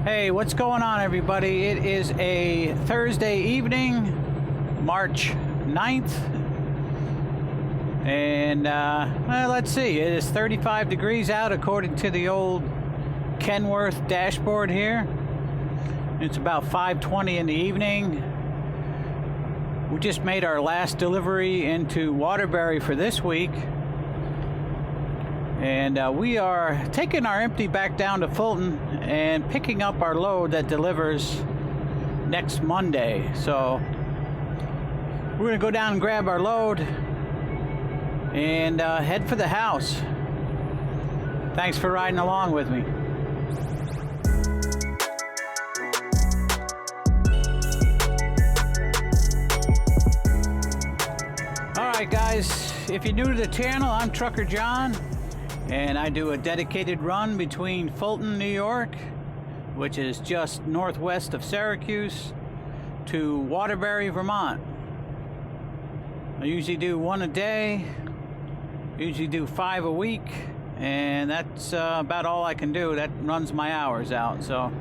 Hey, what's going on, everybody? It is a Thursday evening, March 9th. And, well, let's see. It is 35 degrees out according to the old Kenworth dashboard here. It's about 5:20 in the evening. We just made our last delivery into Waterbury for this week. And we are taking our empty back down to Fulton and picking up our load that delivers next Monday. So we're going to go down and grab our load and head for the house. Thanks for riding along with me. Alright guys, if you're new to the channel, I'm Trucker John. And I do a dedicated run between Fulton, New York, which is just northwest of Syracuse, to Waterbury, Vermont. I usually do one a day, usually do 5 a week, and that's about all I can do. That runs my hours out. So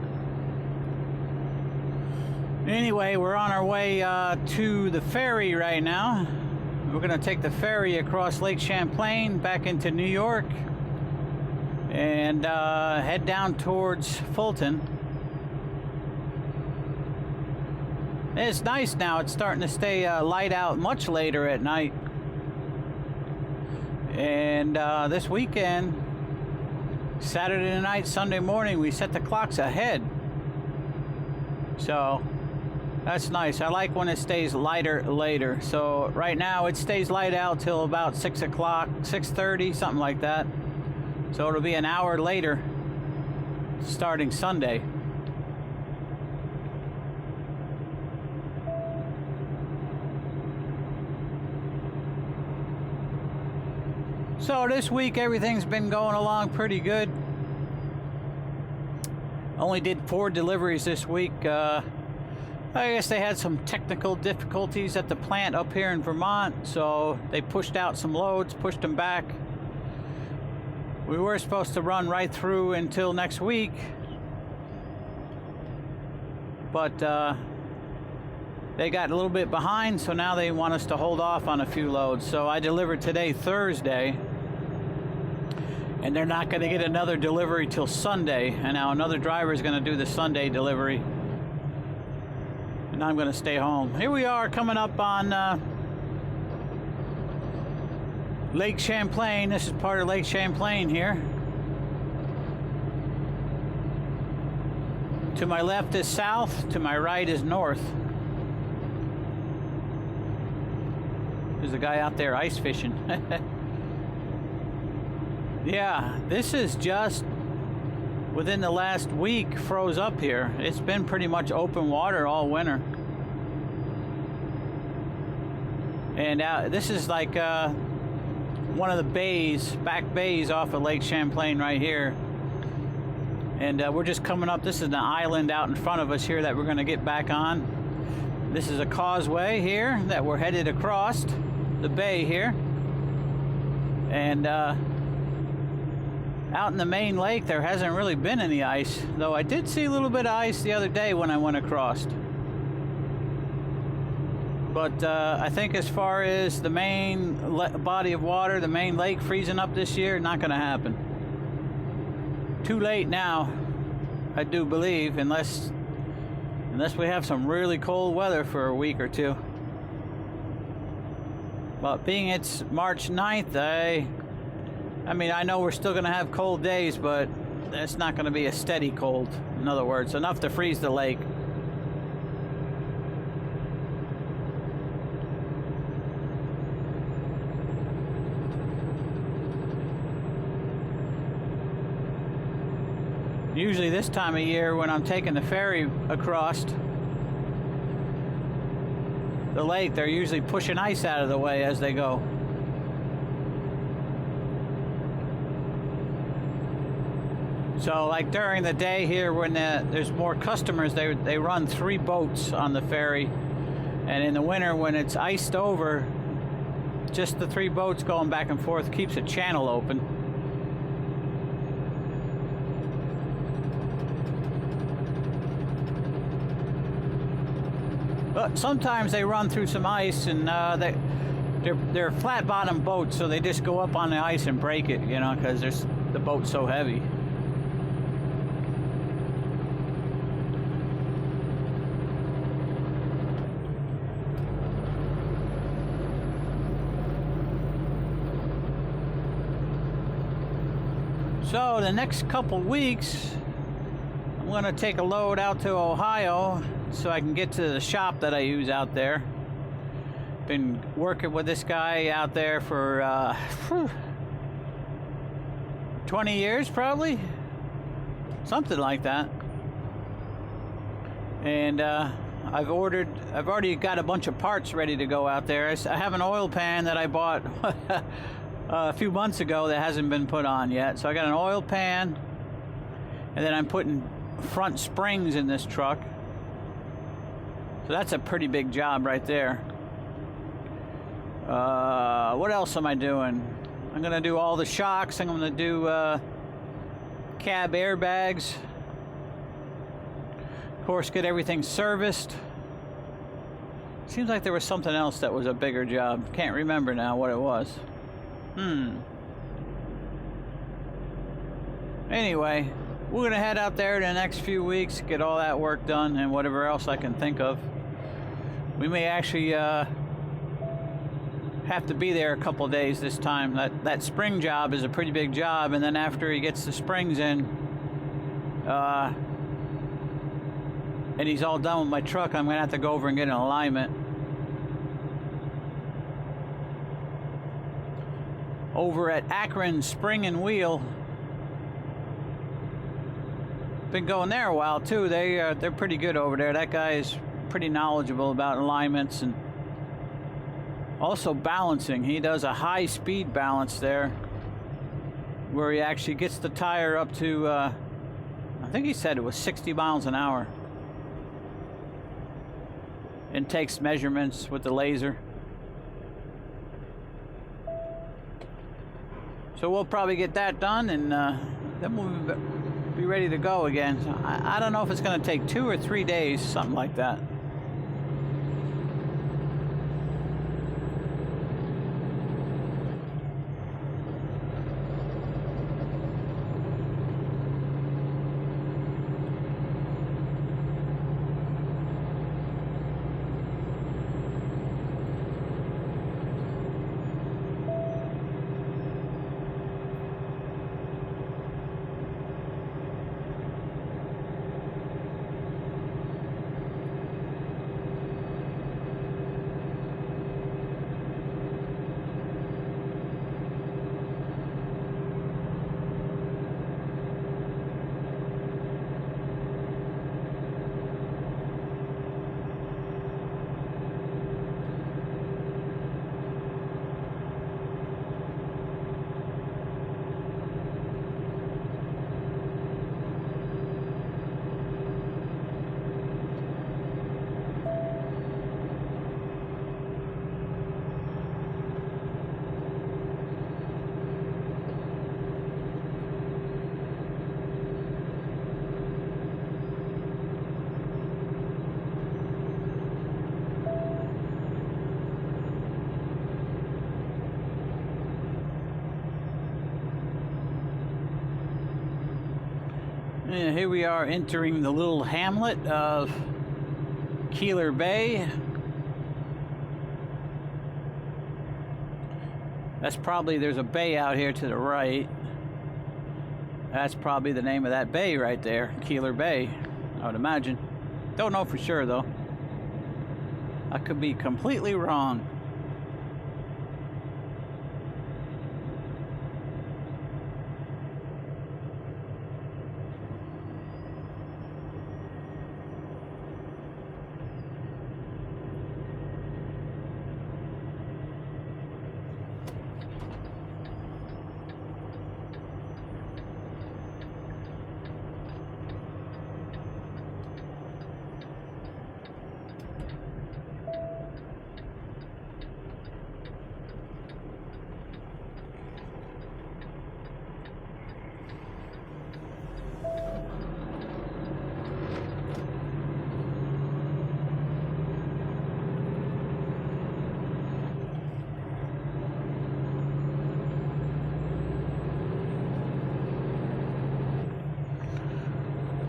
anyway, we're on our way to the ferry right now. We're going to take the ferry across Lake Champlain back into New York and head down towards Fulton. It's nice now. It's starting to stay light out much later at night. And this weekend, Saturday night, Sunday morning, we set the clocks ahead. So that's nice. I like when it stays lighter later. So right now it stays light out till about 6 o'clock, 6:30, something like that. So it'll be an hour later starting Sunday. So this week everything's been going along pretty good. Only did 4 deliveries this week. I guess they had some technical difficulties at the plant up here in Vermont, so they pushed out some loads, pushed them back. We were supposed to run right through until next week, but they got a little bit behind, so now they want us to hold off on a few loads. So I delivered today, Thursday, and they're not going to get another delivery till Sunday. And now another driver is going to do the Sunday delivery, and I'm going to stay home. Here we are coming up on Lake Champlain. This is part of Lake Champlain here. To my left is south, to my right is north. There's a guy out there ice fishing. Yeah, this is just within the last week froze up here. It's been pretty much open water all winter. And this is like one of the bays, back bays off of Lake Champlain right here. And we're just coming up. This is an island out in front of us here that we're going to get back on. This is a causeway here that we're headed across the bay here. And out in the main lake there hasn't really been any ice, though I did see a little bit of ice the other day when I went across. But I think as far as the main body of water, the main lake freezing up this year, not going to happen. Too late now, I do believe, unless we have some really cold weather for a week or two. But being it's March 9th, I mean, I know we're still going to have cold days, but it's not going to be a steady cold. In other words, enough to freeze the lake. Usually this time of year when I'm taking the ferry across the lake, they're usually pushing ice out of the way as they go. So like during the day here when there's more customers, they run 3 boats on the ferry. And in the winter when it's iced over, just the 3 boats going back and forth keeps a channel open. But sometimes they run through some ice, and they're flat bottom boats, so they just go up on the ice and break it, you know, because the boat's so heavy. So the next couple weeks, I'm going to take a load out to Ohio so I can get to the shop that I use out there. Been working with this guy out there for 20 years probably, something like that. And I've already got a bunch of parts ready to go out there. I have an oil pan that I bought a few months ago that hasn't been put on yet. So I got an oil pan, and then I'm putting front springs in this truck. So that's a pretty big job right there. What else am I doing? I'm gonna do all the shocks. I'm gonna do cab airbags. Of course, get everything serviced. Seems like there was something else that was a bigger job. Can't remember now what it was. Anyway, we're gonna head out there in the next few weeks, get all that work done and whatever else I can think of. We may actually have to be there a couple of days this time. That spring job is a pretty big job, and then after he gets the springs in and he's all done with my truck, I'm gonna have to go over and get an alignment over at Akron Spring and Wheel. Been going there a while too. They're pretty good over there. That guy is pretty knowledgeable about alignments and also balancing. He does a high speed balance there where he actually gets the tire up to I think he said it was 60 miles an hour, and takes measurements with the laser. So we'll probably get that done, and then we'll be ready to go again. So I don't know if it's going to take 2 or 3 days, something like that. And here we are entering the little hamlet of Keeler Bay. That's probably, there's a bay out here to the right. That's probably the name of that bay right there, Keeler Bay, I would imagine. Don't know for sure though. I could be completely wrong.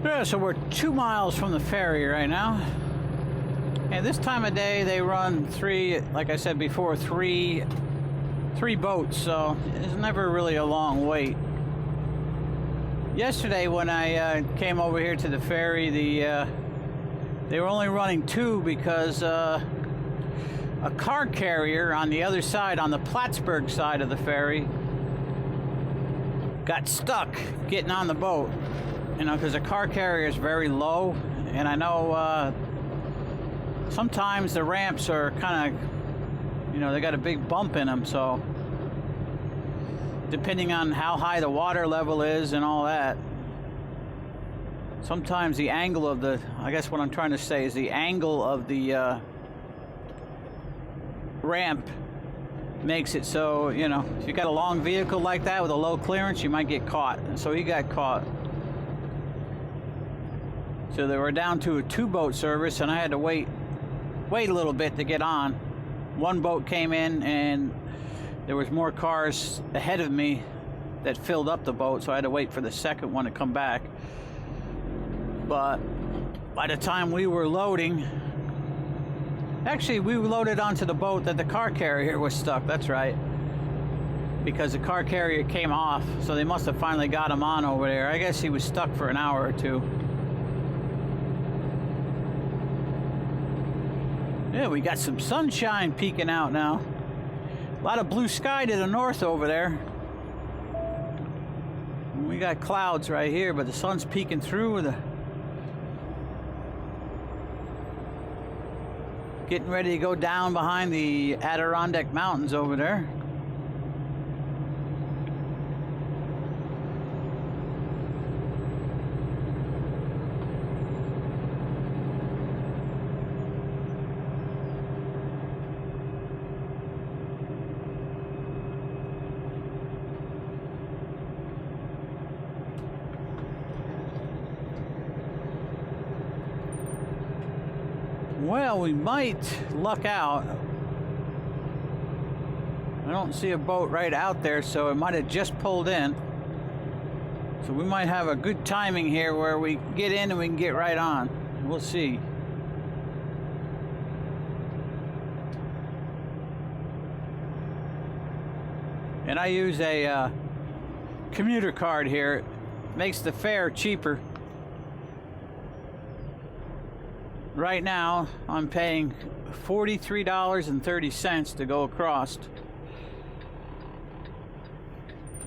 Yeah, so we're 2 miles from the ferry right now. And this time of day they run like I said before, three boats, so it's never really a long wait. Yesterday when I came over here to the ferry, they were only running 2 because a car carrier on the other side, on the Plattsburgh side of the ferry, got stuck getting on the boat. You know, because the car carrier is very low, and I know sometimes the ramps are kind of, you know, they got a big bump in them, so depending on how high the water level is and all that, sometimes the angle of the, I guess what I'm trying to say is the angle of the ramp makes it so, you know, if you got a long vehicle like that with a low clearance, you might get caught. And so he got caught. So they were down to a 2-boat service, and I had to wait a little bit to get on. One boat came in, and there was more cars ahead of me that filled up the boat, so I had to wait for the second one to come back. But by the time we were loading, actually we loaded onto the boat that the car carrier was stuck, that's right. Because the car carrier came off, so they must have finally got him on over there. I guess he was stuck for an hour or 2. Yeah, we got some sunshine peeking out now. A lot of blue sky to the north over there. We got clouds right here, but the sun's peeking through with getting ready to go down behind the Adirondack Mountains over there. Well, we might luck out. I don't see a boat right out there, so it might have just pulled in. So we might have a good timing here where we get in and we can get right on. We'll see. And I use a commuter card here. It makes the fare cheaper. Right now, I'm paying $43.30 to go across.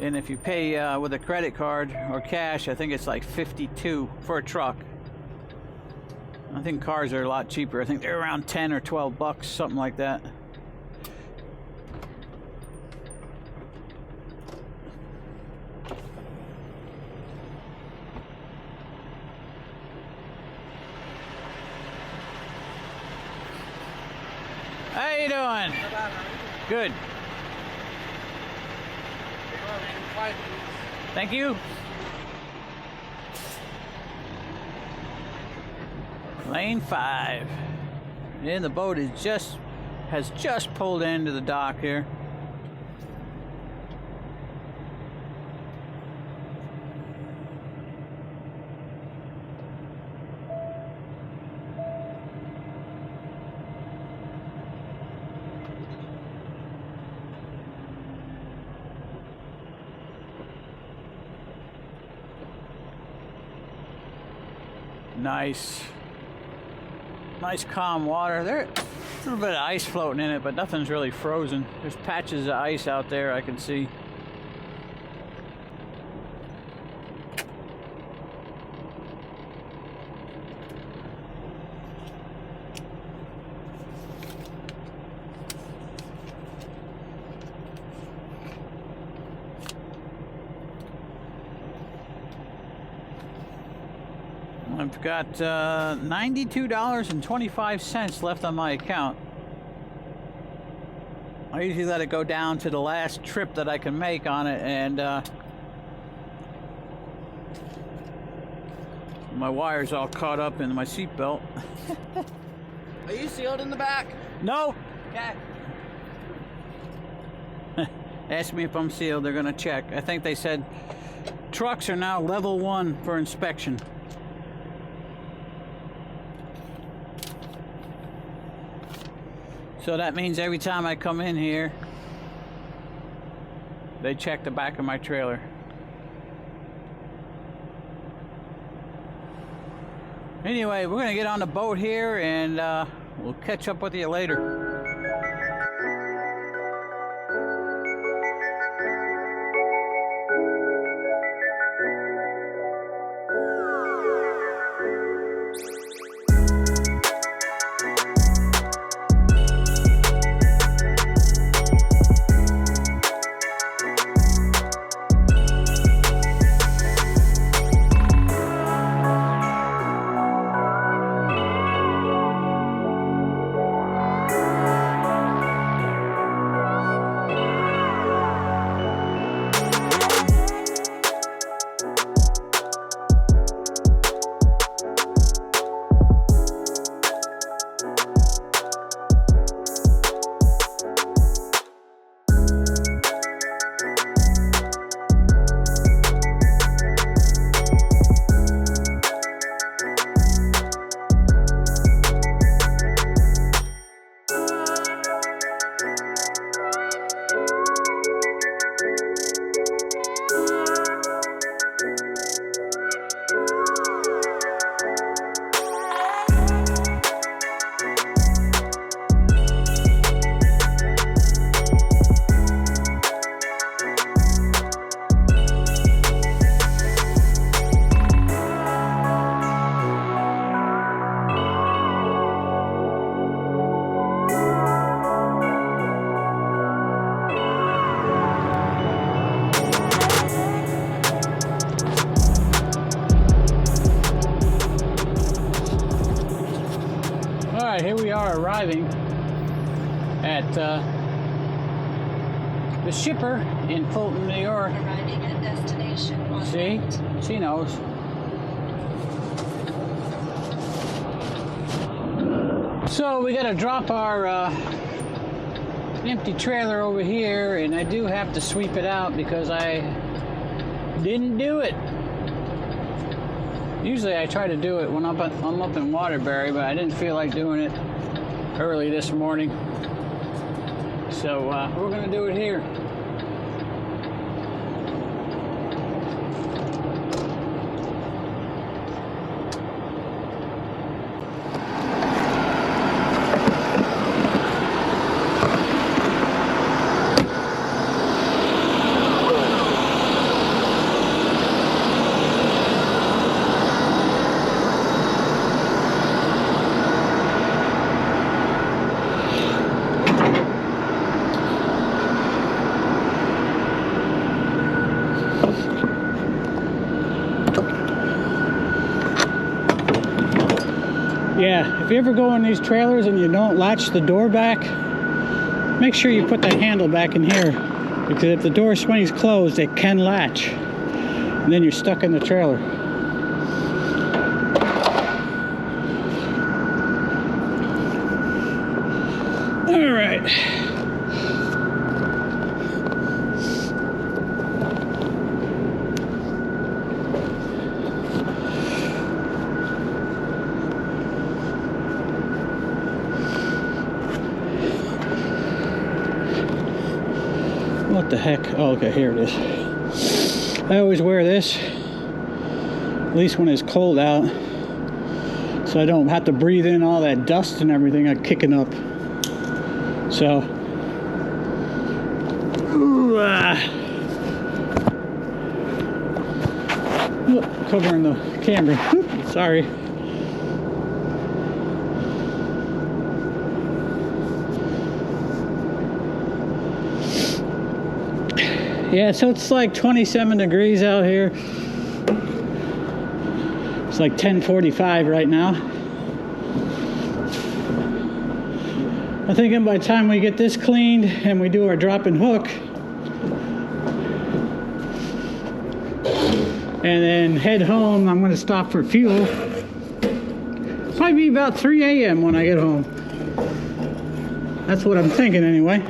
And if you pay with a credit card or cash, I think it's like $52 for a truck. I think cars are a lot cheaper. I think they're around 10 or 12 bucks, something like that. How you doing? Good. Thank you. Lane 5. And the boat has just pulled into the dock here. Nice calm water. There's a little bit of ice floating in it, but nothing's really frozen. There's patches of ice out there I can see. I've got $92.25 left on my account. I usually let it go down to the last trip that I can make on it, and my wire's all caught up in my seatbelt. Are you sealed in the back? No. Okay. Ask me if I'm sealed. They're gonna check. I think they said trucks are now level 1 for inspection. So that means every time I come in here, they check the back of my trailer. Anyway, we're gonna get on the boat here and we'll catch up with you later. Here we are arriving at the shipper in Fulton, New York. Arriving at destination. See? She knows. So we gotta drop our empty trailer over here, and I do have to sweep it out because I didn't do it. Usually I try to do it when I'm up in Waterbury, but I didn't feel like doing it early this morning. So we're gonna do it here. Yeah, if you ever go in these trailers and you don't latch the door back, make sure you put that handle back in here, because if the door swings closed, it can latch, and then you're stuck in the trailer. All right. What the heck? Oh, okay, here it is. I always wear this, at least when it's cold out, so I don't have to breathe in all that dust and everything I'm kicking up. So, covering the camera. Sorry. Yeah, so it's like 27 degrees out here. It's like 10:45 right now. I'm thinking by the time we get this cleaned and we do our drop and hook, and then head home, I'm going to stop for fuel. Probably be about 3 a.m. when I get home. That's what I'm thinking anyway.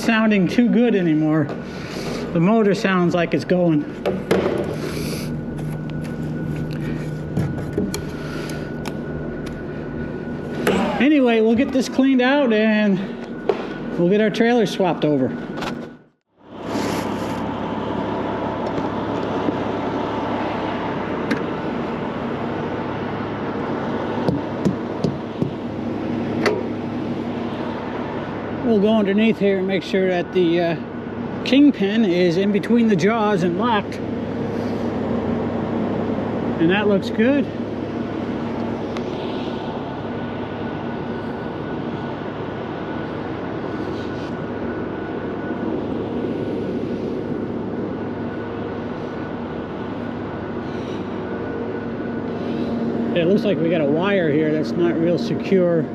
sounding too good anymore. The motor sounds like it's going. Anyway, we'll get this cleaned out and we'll get our trailer swapped over. We'll go underneath here and make sure that the kingpin is in between the jaws and locked. And that looks good. It looks like we got a wire here that's not real secure.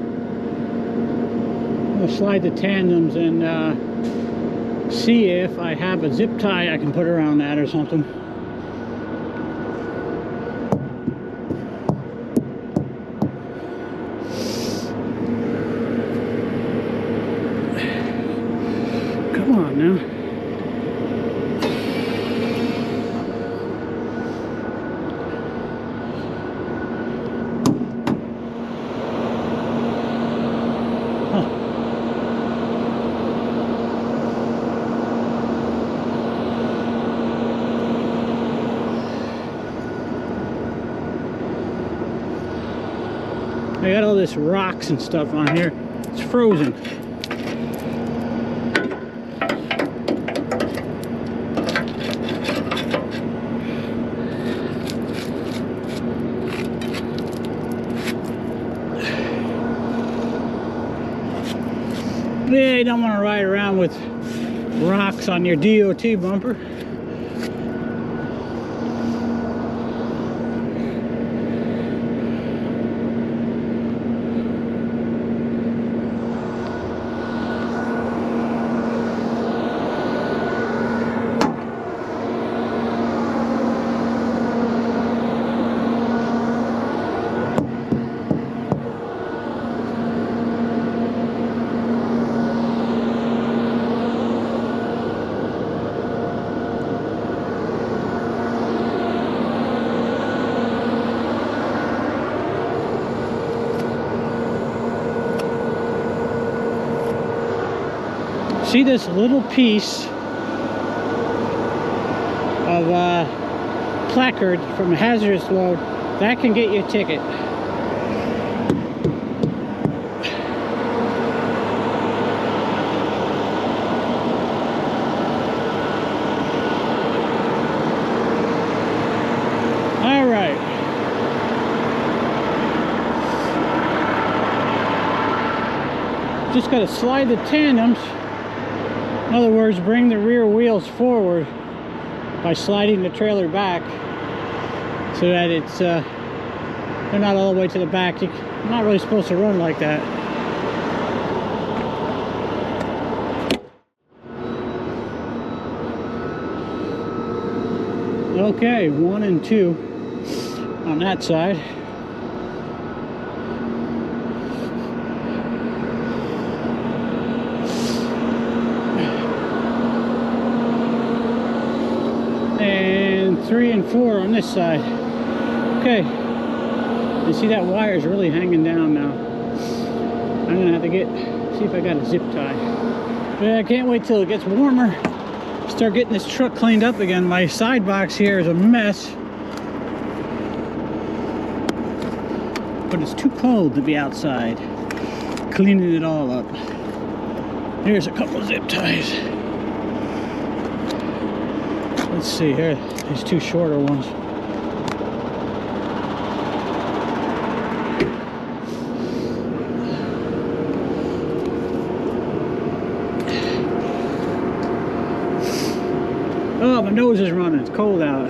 I'll slide the tandems and see if I have a zip tie I can put around that or something. Come on now. I got all this rocks and stuff on here. It's frozen. Yeah, you don't want to ride around with rocks on your DOT bumper. See this little piece of placard from a hazardous load? That can get you a ticket. All right. Just got to slide the tandems. In other words, bring the rear wheels forward by sliding the trailer back so that it's they're not all the way to the back. You're not really supposed to run like that. Okay, 1 and 2 on that side. And 3 and 4 on this side. Okay. You see that wire is really hanging down now. I'm gonna have to see if I got a zip tie. But I can't wait till it gets warmer. Start getting this truck cleaned up again. My side box here is a mess. But it's too cold to be outside cleaning it all up. Here's a couple of zip ties. Let's see here, these 2 shorter ones. Oh, my nose is running, it's cold out.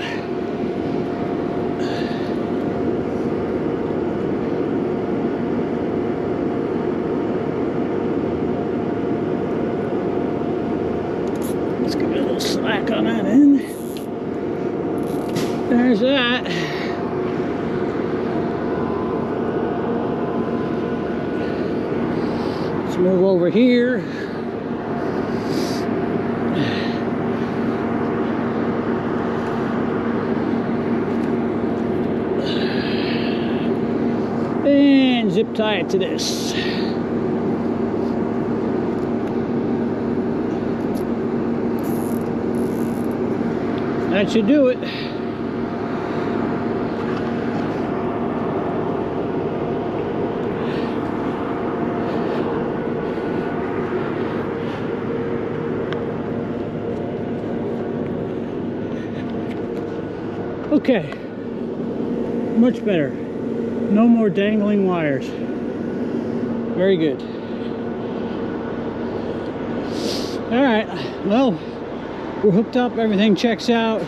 Let's give it a little slack on that end. There's that. Let's move over here. zip tie it to this. That should do it. Okay, much better. No more dangling wires. Very good. All right, well, we're hooked up, everything checks out.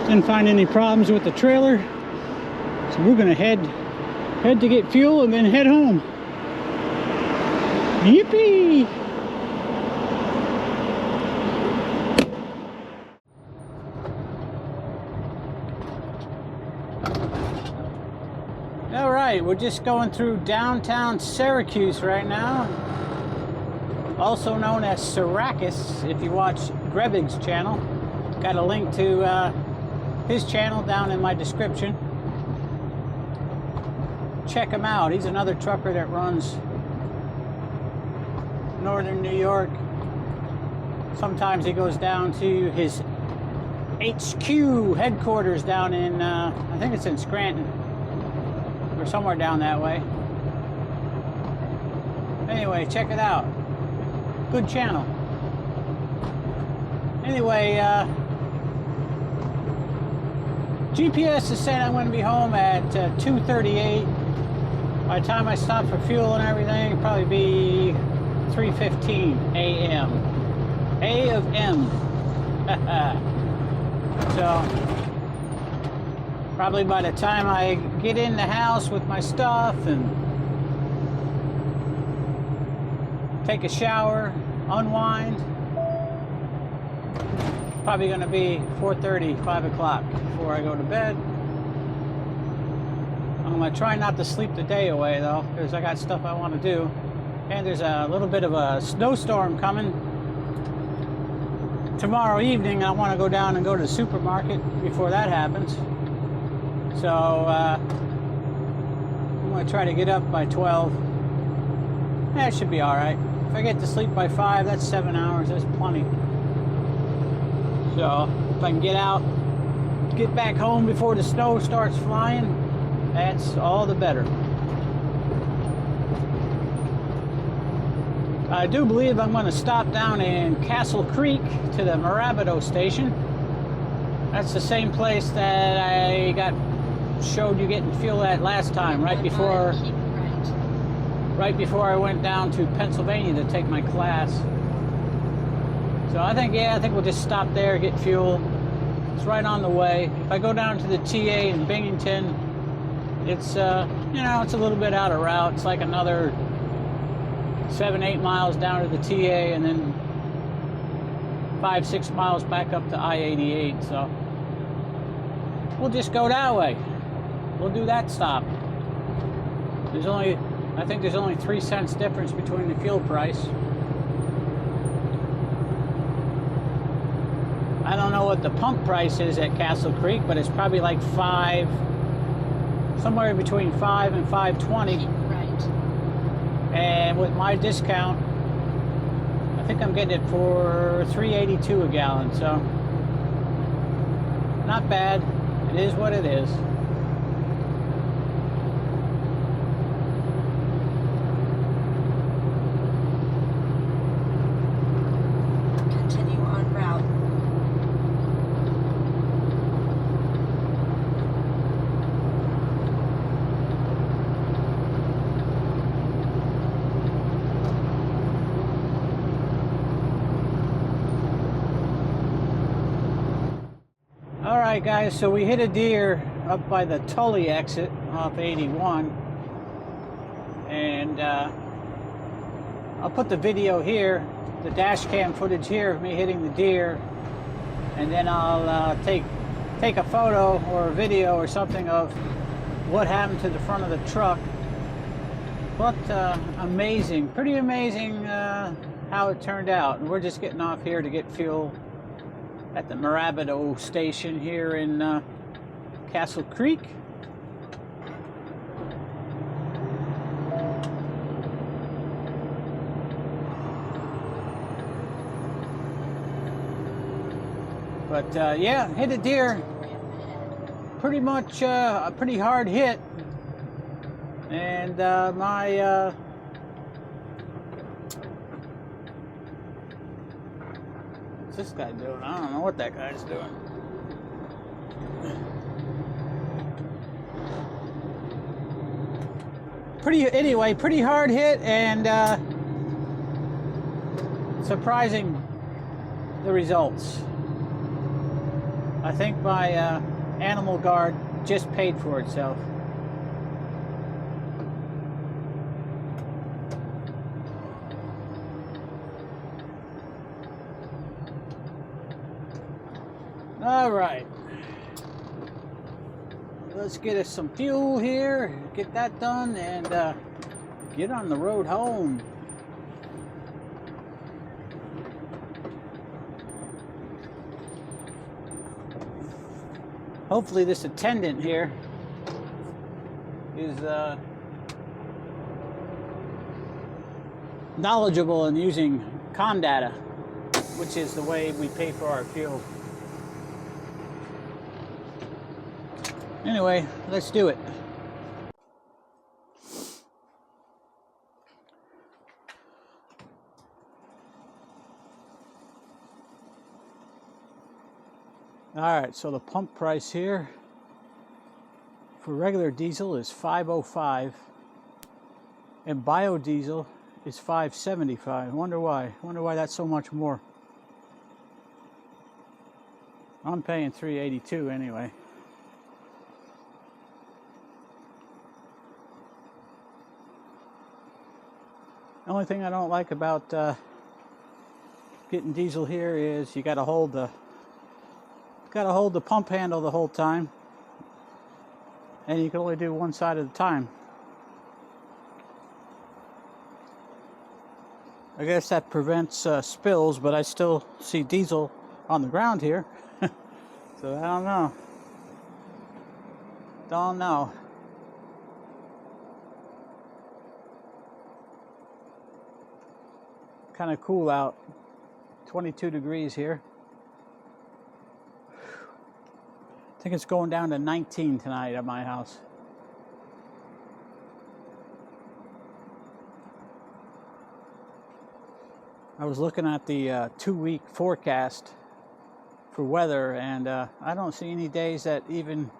Didn't find any problems with the trailer. So we're gonna head to get fuel and then head home. Yippee! All right, we're just going through downtown Syracuse right now, also known as Syracuse if you watch Grebig's channel. Got a link to his channel down in my description. Check him out. He's another trucker that runs northern New York. Sometimes he goes down to his HQ headquarters down in, I think it's in Scranton, or somewhere down that way. Anyway, check it out. Good channel. Anyway, GPS is saying I'm going to be home at 2:38. By the time I stop for fuel and everything, it'll probably be 3:15 a.m. A of M. So, probably by the time I get in the house with my stuff and take a shower, unwind, probably going to be 4:30, 5 o'clock before I go to bed. I'm going to try not to sleep the day away though, because I got stuff I want to do. And there's a little bit of a snowstorm coming tomorrow evening. I want to go down and go to the supermarket before that happens. So I'm going to try to get up by 12. That should be all right. If I get to sleep by 5, that's 7 hours. That's plenty. So if I can get out, get back home before the snow starts flying, that's all the better. I do believe I'm going to stop down in Castle Creek to the Marabito station. That's the same place that I showed you getting fuel at last time, right before I went down to Pennsylvania to take my class. So I think we'll just stop there, get fuel. It's right on the way. If I go down to the TA in Binghamton, it's it's a little bit out of route. It's like another 7-8 miles down to the TA, and then 5-6 miles back up to I-88. So we'll just go that way. We'll do that stop. I think there's only 3 cents difference between the fuel price. I don't know what the pump price is at Castle Creek, but it's probably like somewhere between 5 and 5.20. Right. And with my discount, I think I'm getting it for $3.82 a gallon. So not bad. It is what it is. Continue on route. Alright guys, so we hit a deer up by the Tully exit off 81, and I'll put the video here, the dash cam footage here of me hitting the deer, and then I'll take a photo or a video or something of what happened to the front of the truck. But amazing, pretty amazing how it turned out. And we're just getting off here to get fuel at the Marabito station here in Castle Creek. But yeah, hit a deer. Pretty much a pretty hard hit. And my what's this guy doing? I don't know what that guy's doing. Pretty hard hit, and surprising the results. I think my animal guard just paid for itself. All right, let's get us some fuel here, get that done, and get on the road home. Hopefully this attendant here is knowledgeable in using com data, which is the way we pay for our fuel. Anyway, let's do it. All right, so the pump price here for regular diesel is $5.05 and biodiesel is $5.75. Wonder why that's so much more. I'm paying $3.82 anyway. The only thing I don't like about getting diesel here is you got to hold the pump handle the whole time, and you can only do one side at a time. I guess that prevents spills, but I still see diesel on the ground here. So I don't know. Don't know. Kind of cool out. 22 degrees here. I think it's going down to 19 tonight at my house. I was looking at the 2-week forecast for weather, and I don't see any days that even,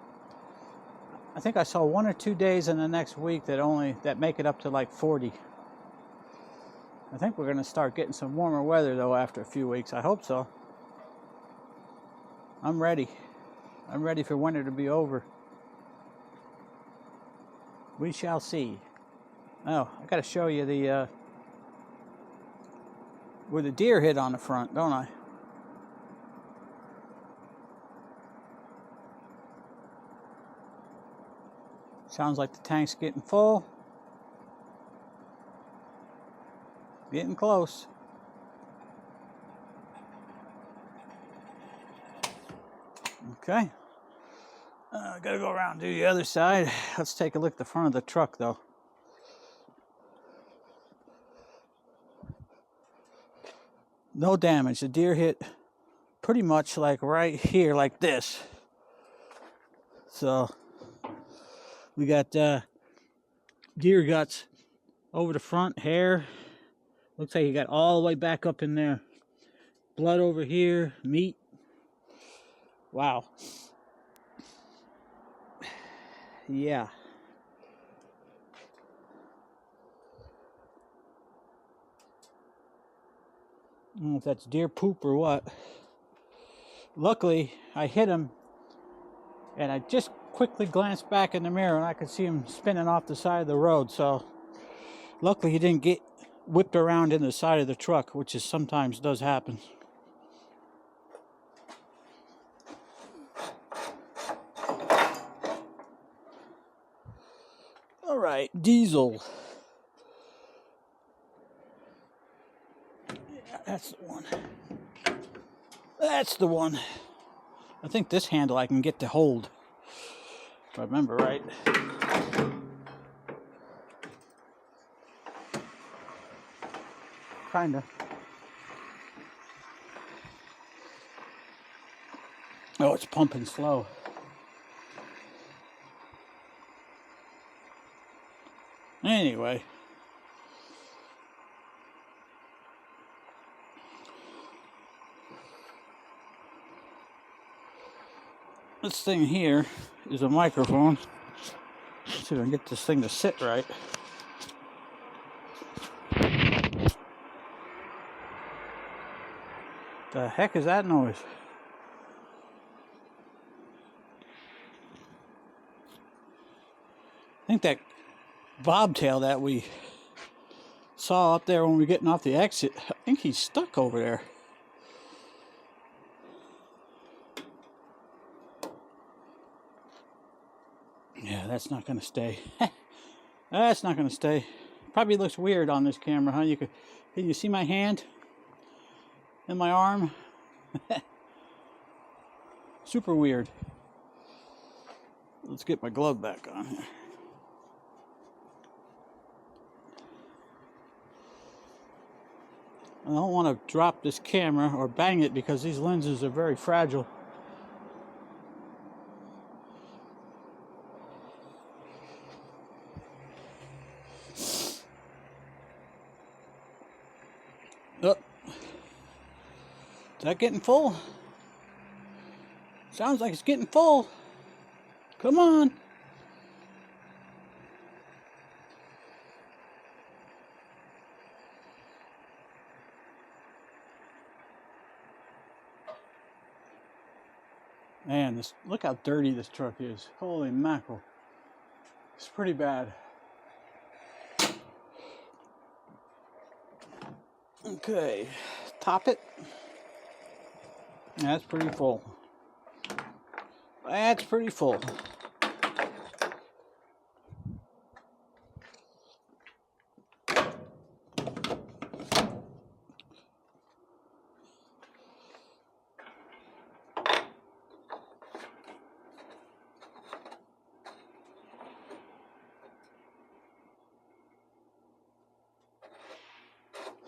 I think I saw 1 or 2 days in the next week that make it up to like 40. I think we're going to start getting some warmer weather though after a few weeks. I hope so. I'm ready. I'm ready for winter to be over. We shall see. Oh, I got to show you the where the deer hit on the front, don't I? Sounds like the tank's getting full. Getting close. Okay. I gotta go around and do the other side. Let's take a look at the front of the truck though. No damage. The deer hit pretty much like right here, like this. So we got deer guts over the front, hair. Looks like you got all the way back up in there. Blood over here, meat. Wow. Yeah. I don't know if that's deer poop or what. Luckily, I hit him, and I just quickly glanced back in the mirror, and I could see him spinning off the side of the road. So, luckily, he didn't get whipped around in the side of the truck, which is sometimes does happen. All right, diesel. Yeah, that's the one. That's the one. I think this handle I can get to hold, if I remember right. Kinda. Oh, it's pumping slow. Anyway. This thing here is a microphone. Let's see if I can get this thing to sit right. The heck is that noise? I think that bobtail that we saw up there when we were getting off the exit, I think he's stuck over there. Yeah, that's not gonna stay. That's not gonna stay. Probably looks weird on this camera, huh? Can you see my hand and my arm? Super weird. Let's get my glove back on here. I don't want to drop this camera or bang it because these lenses are very fragile. Oh. Is that getting full? Sounds like it's getting full. Come on. Man, look how dirty this truck is. Holy mackerel. It's pretty bad. Okay, top it. That's pretty full. That's pretty full.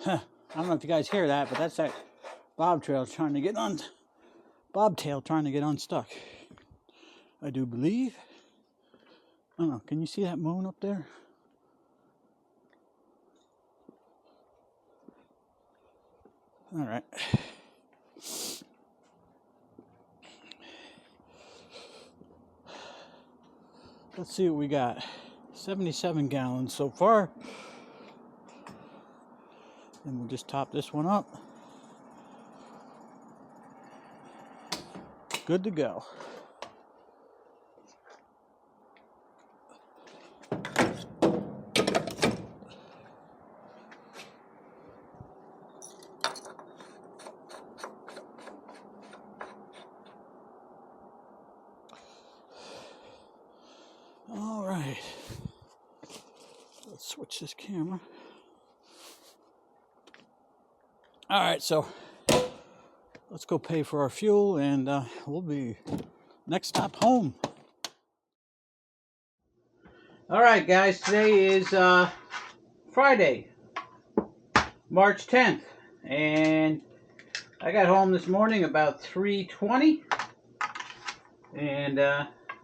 Huh. I don't know if you guys hear that, but that's that bobtail trying to get unstuck. I do believe. I don't know. Can you see that moon up there? All right. Let's see what we got. 77 gallons so far. And we'll just top this one up. Good to go. All right. Let's switch this camera. All right, so let's go pay for our fuel, and we'll be next stop home. All right, guys, today is Friday, March 10th, and I got home this morning about 3:20, and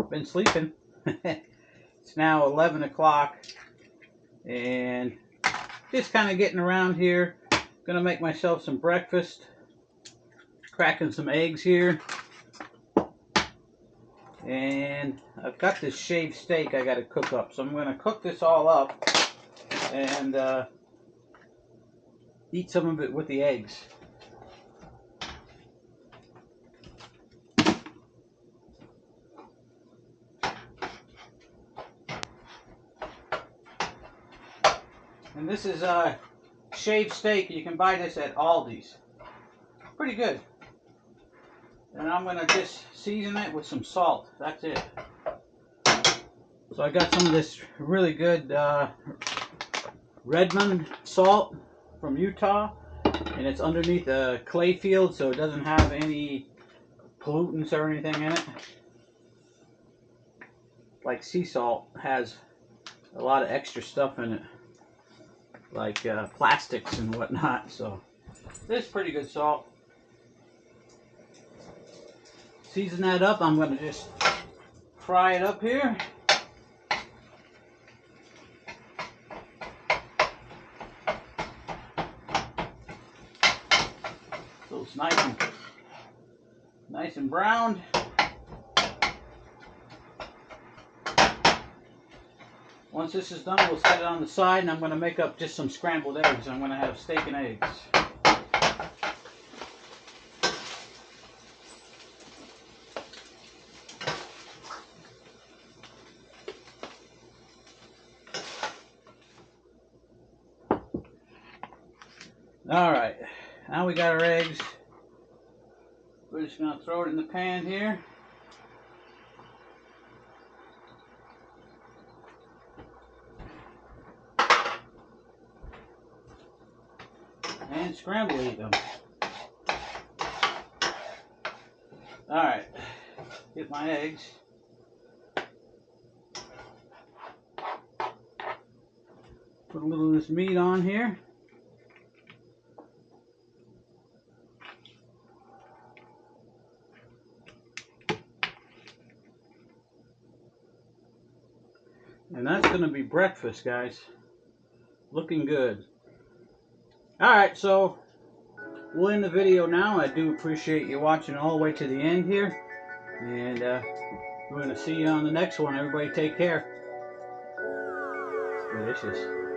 been sleeping. It's now 11 o'clock, and just kind of getting around here. Gonna make myself some breakfast, cracking some eggs here, and I've got this shaved steak I got to cook up, so I'm gonna cook this all up and eat some of it with the eggs. And this is shaved steak. You can buy this at Aldi's. Pretty good. And I'm going to just season it with some salt. That's it. So I got some of this really good Redmond salt from Utah. And it's underneath a clay field, so it doesn't have any pollutants or anything in it. Like sea salt has a lot of extra stuff in it, like plastics and whatnot. So this is pretty good salt. season that up. I'm going to just fry it up here. So it's nice and browned. Once this is done, we'll set it on the side, and I'm going to make up just some scrambled eggs. I'm going to have steak and eggs. Alright, now we got our eggs. We're just going to throw it in the pan here. And scramble eat them. Alright, get my eggs. Put a little of this meat on here. And that's going to be breakfast, guys. Looking good. Alright, so we'll end the video now. I do appreciate you watching all the way to the end here. And we're going to see you on the next one. Everybody take care. Delicious.